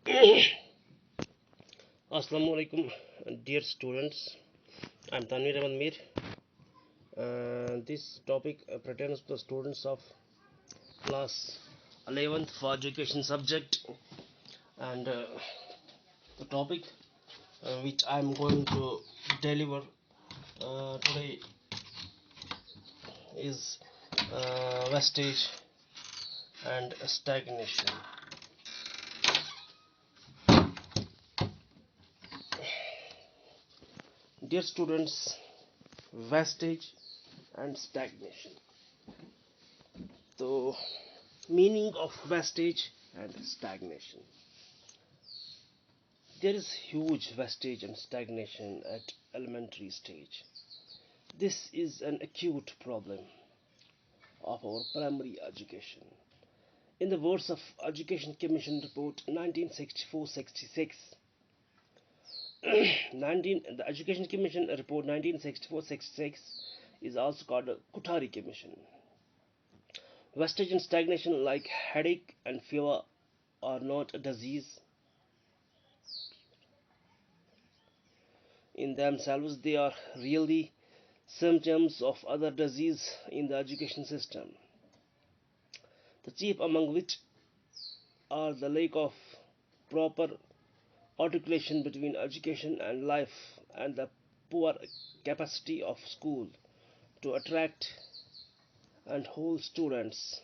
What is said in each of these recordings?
Assalamu alaikum, dear students. I'm Tanvir Ahmed Mir. This topic pertains to the students of class 11th for education subject, and the topic which I'm going to deliver today is wastage and stagnation. Dear students, wastage and stagnation. The meaning of wastage and stagnation. There is huge wastage and stagnation at elementary stage. This is an acute problem of our primary education. In the words of Education Commission Report 1964-66, the Education Commission Report 1964-66 is also called the Kothari Commission. Wastage and stagnation, like headache and fever, are not a disease in themselves. They are really symptoms of other disease in the education system, the chief among which are the lack of proper articulation between education and life and the poor capacity of school to attract and hold students.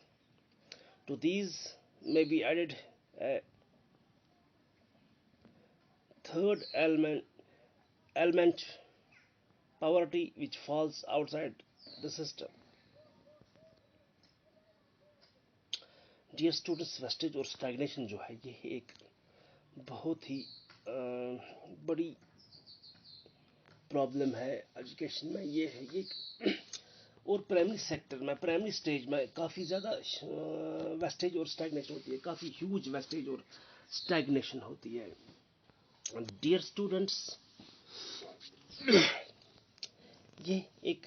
To these may be added a third element, poverty, which falls outside the system. Dear students, wastage और stagnation जो है ये एक बहुत ही बड़ी problem है education में। ये है ये और प्राइमरी सेक्टर में, प्राइमरी स्टेज में काफ़ी ज़्यादा वेस्टेज और स्टैग्नेशन होती है, काफ़ी ह्यूज वेस्टेज और स्टैग्नेशन होती है। डियर स्टूडेंट्स, ये एक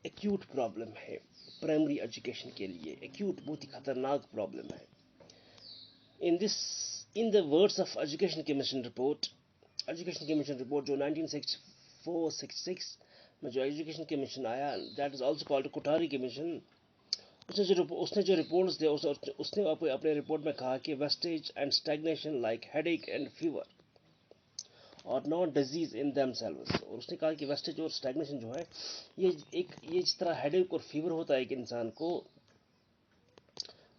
एक्यूट प्रॉब्लम है प्राइमरी एजुकेशन के लिए, एक्यूट बहुत ही खतरनाक प्रॉब्लम है। In the words of Education Commission report जो 1964-66 में जो एजुकेशन कमीशन आया, that is also called Kothari commission, उसने जो रिपोर्ट्स दिया, उसने अपने रिपोर्ट में कहा कि wastage and stagnation like headache and fever और नॉट डिजीज इन देमसेल्व्स। और उसने कहा कि वेस्टेज और स्टैग्नेशन जो है ये जिस तरह हेडेक और फीवर होता है एक इंसान को,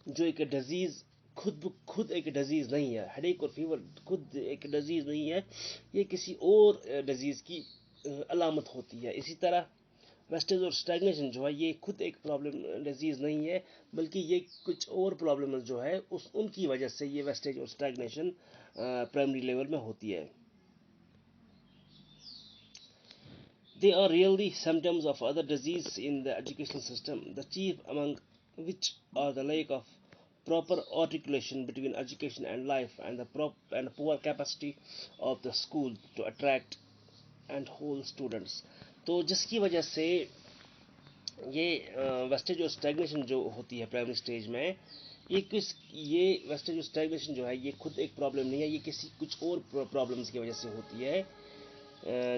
जो एक डिजीज खुद एक डिजीज नहीं है, हेडेक और फीवर खुद एक डिजीज नहीं है, ये किसी और डिजीज की अलामत होती है। इसी तरह वेस्टेज और स्टैग्नेशन जो है ये खुद एक प्रॉब्लम डिजीज नहीं है, बल्कि ये कुछ और प्रॉब्लम जो है उनकी वजह से ये वेस्टेज और स्टैग्नेशन प्राइमरी लेवल में होती है। They are really symptoms of other disease in the education system, the chief among which are the lack of proper articulation between education and life and the poor capacity of the school to attract and hold students. तो जिसकी वजह से ये wastage और stagnation जो होती है primary stage में, ये वेस्टेज और स्टैग्नेशन जो है ये खुद एक प्रॉब्लम नहीं है, ये किसी कुछ और प्रॉब्लम्स की वजह से होती है,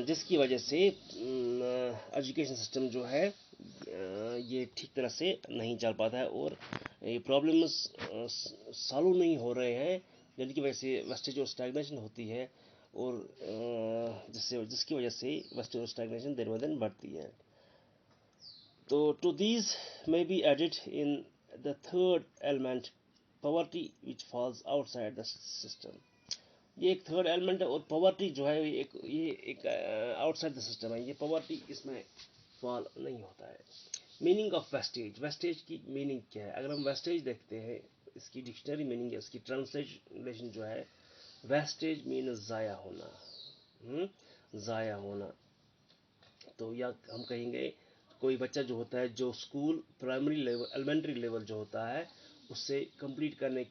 जिसकी वजह से एजुकेशन सिस्टम जो है ये ठीक तरह से नहीं चल पाता है और ये प्रॉब्लम्स सॉल्व नहीं हो रहे हैं, जिनकी वजह से वेस्टेज और स्टैग्नेशन होती है और जिसकी वजह से वेस्टेज और स्टैग्नेशन दिन ब दिन बढ़ती है। तो to these may be added in the third element, poverty which falls outside the system. ये एक थर्ड एलिमेंट है और पॉवर्टी जो है ये एक आउटसाइड द सिस्टम है, ये पॉवर्टी इसमें फॉल नहीं होता है। मीनिंग ऑफ वेस्टेज, वेस्टेज की मीनिंग क्या है? अगर हम वेस्टेज देखते हैं, इसकी डिक्शनरी मीनिंग है, इसकी ट्रांसलेशन जो है, वेस्टेज मीन ज़ाया होना, ज़ाया होना। तो या हम कहेंगे कोई बच्चा जो होता है जो school primary level elementary level जो होता है उससे कंप्लीट करने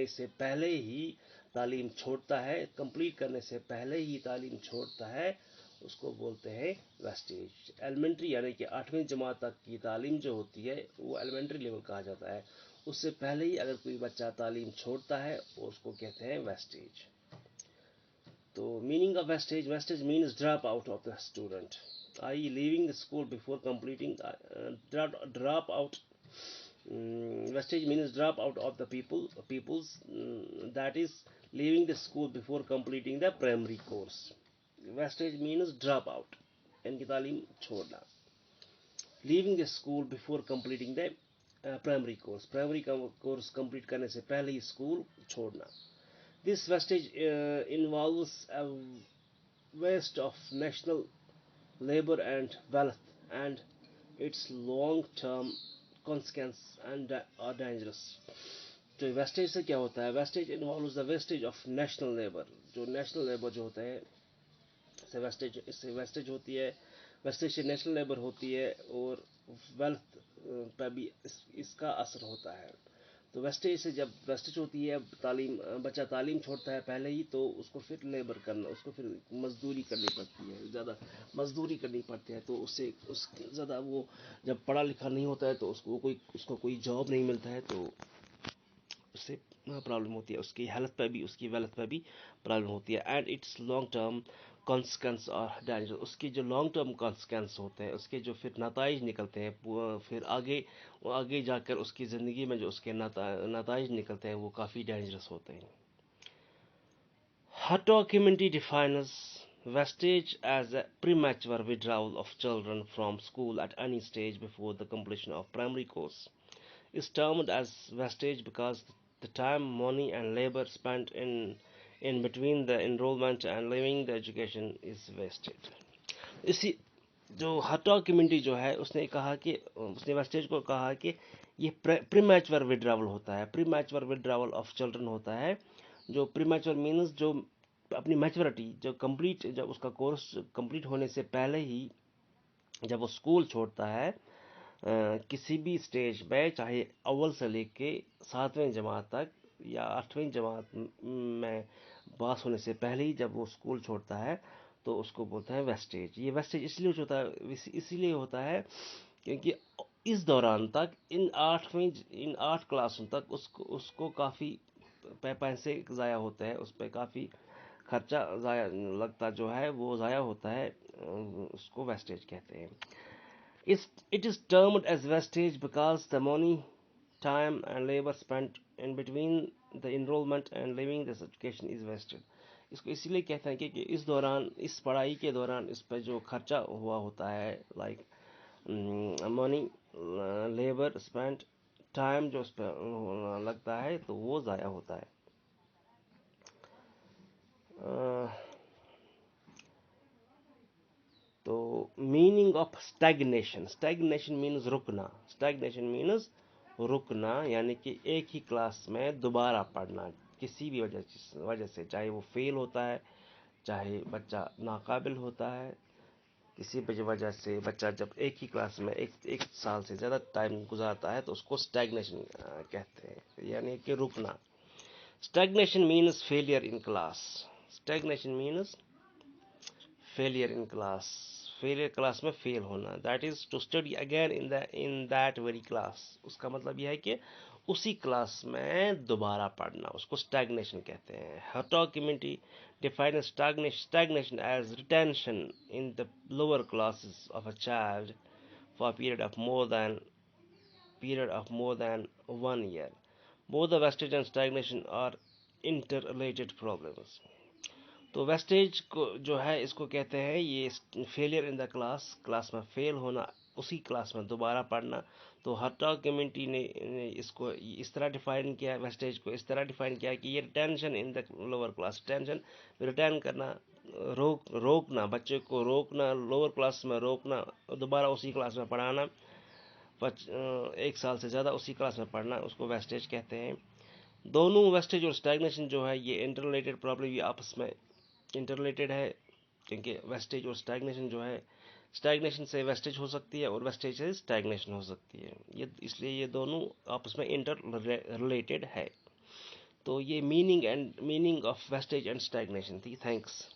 से पहले ही तालीम छोड़ता है, कंप्लीट करने से पहले ही तालीम छोड़ता है, उसको बोलते हैं वेस्टेज। एलिमेंट्री यानी कि 8वीं जमात तक की तालीम जो होती है वो एलिमेंट्री लेवल कहा जाता है, उससे पहले ही अगर कोई बच्चा तालीम छोड़ता है उसको कहते हैं वेस्टेज। तो meaning of wastage, wastage means drop out of the student, I leaving the school before completing, drop out, vestige means drop out of the peoples, that is leaving the school before completing the primary course. Vestige means drop out, इनकी तालीम छोड़ना। leaving the school before completing the primary course, primary course complete करने से पहले ही school छोड़ना। this vestige involves a waste of national labor and wealth, and its long term consequences and are dangerous। तो wastage से क्या होता है, wastage involves the wastage of national labour, जो नेशनल लेबर जो होता है इससे वेस्टेज होती है, वेस्टेज से नेशनल लेबर होती है और वेल्थ पर भी इसका असर होता है। तो वेस्टेज से जब वेस्टेज होती है, बच्चा तालीम छोड़ता है पहले ही, तो उसको फिर लेबर करना, उसको फिर मजदूरी करनी पड़ती है, ज़्यादा मजदूरी करनी पड़ती है। तो उससे ज़्यादा वो जब पढ़ा लिखा नहीं होता है तो उसको कोई जॉब नहीं मिलता है, तो उससे प्रॉब्लम होती है, उसकी हेल्थ पे भी उसकी वेल्थ पे भी प्रॉब्लम होती है। And it's long term consequence और डेंजर, उसके जो लॉन्ग टर्म कॉन्सिक्वेंस होते हैं, उसके जो फिर नताइज निकलते हैं, फिर आगे जाकर उसकी ज़िंदगी में जो उसके नताइज निकलते हैं वो काफ़ी डेंजरस होते हैं। Hatto community defines vestige as a premature withdrawal of children from school at any stage before the completion of primary course. Is termed as vestige because the time, money, and labor spent in between the enrollment and leaving the education is wasted. इसी जो हटो community जो है उसने कहा कि उसने wastage को कहा कि ये प्रीमैच्योर विड्रावल होता है, प्रीमैच्योर विड्रावल ऑफ चिल्ड्रन होता है। जो प्रीमैच्योर मीन्स जो अपनी मैच्योरिटी जो कंप्लीट, जब उसका कोर्स कंप्लीट होने से पहले ही जब वो स्कूल छोड़ता है, किसी भी स्टेज पे, चाहे अव्वल से लेके 7वीं जमात तक या 8वीं जमात में पास होने से पहले ही जब वो स्कूल छोड़ता है, तो उसको बोलते हैं वेस्टेज। ये वेस्टेज इसीलिए होता है क्योंकि इस दौरान तक इन 8 क्लासों तक उसको काफ़ी पैसे ज़ाया होते हैं, उस पर काफ़ी खर्चा ज़ाया लगता जो है वो ज़ाया होता है, उसको वेस्टेज कहते हैं। It is termed as vestige because the money, time, and labor spent in between the enrollment and leaving this education is wasted. इसको इसीलिए कहते हैं कि इस दौरान, इस पढ़ाई के दौरान इस पर जो खर्चा हुआ होता है, like money, labour spent, time जो उस पर लगता है, तो वो ज़ाया होता है। तो meaning of stagnation, stagnation means रुकना, स्टैग्नेशन मीन्स रुकना, यानी कि एक ही क्लास में दोबारा पढ़ना किसी भी वजह से, चाहे वो फेल होता है, चाहे बच्चा नाकाबिल होता है, किसी भी वजह से बच्चा जब एक ही क्लास में एक साल से ज़्यादा टाइम गुजारता है तो उसको स्टैग्नेशन कहते हैं, यानी कि रुकना। Stagnation means failure in class, stagnation means failure in class, failure class में फेल होना, that is to study again in that very class. उसका मतलब यह है कि उसी क्लास में दोबारा पढ़ना, उसको स्टैग्नेशन कहते हैं। हटो committee define stagnation as retention in the lower classes of a child for period of more than 1 year. Both the vestige and stagnation are interrelated problems. तो वेस्टेज को जो है इसको कहते हैं ये फेलियर इन द क्लास में fail होना, उसी क्लास में दोबारा पढ़ना। तो हटो कम्युनिटी ने इसको इस तरह डिफाइन किया, वेस्टेज को इस तरह डिफाइन किया कि ये retention in the lower class, tension return करना, रोकना, बच्चे को रोकना, लोअर क्लास में रोकना, दोबारा उसी क्लास में पढ़ाना, 1 साल से ज़्यादा उसी क्लास में पढ़ना, उसको वेस्टेज कहते हैं। दोनों वेस्टेज और स्टैग्नेशन जो है ये इंटररिलेटेड प्रॉब्लम, ये आपस में इंटररिलेटेड है, क्योंकि वेस्टेज और स्टैग्नेशन जो है, स्टैग्नेशन से वेस्टेज हो सकती है और वेस्टेज से स्टैग्नेशन हो सकती है, ये इसलिए ये दोनों आपस में इंटर रिलेटेड है। तो ये meaning of wastage and stagnation थी। थैंक्स।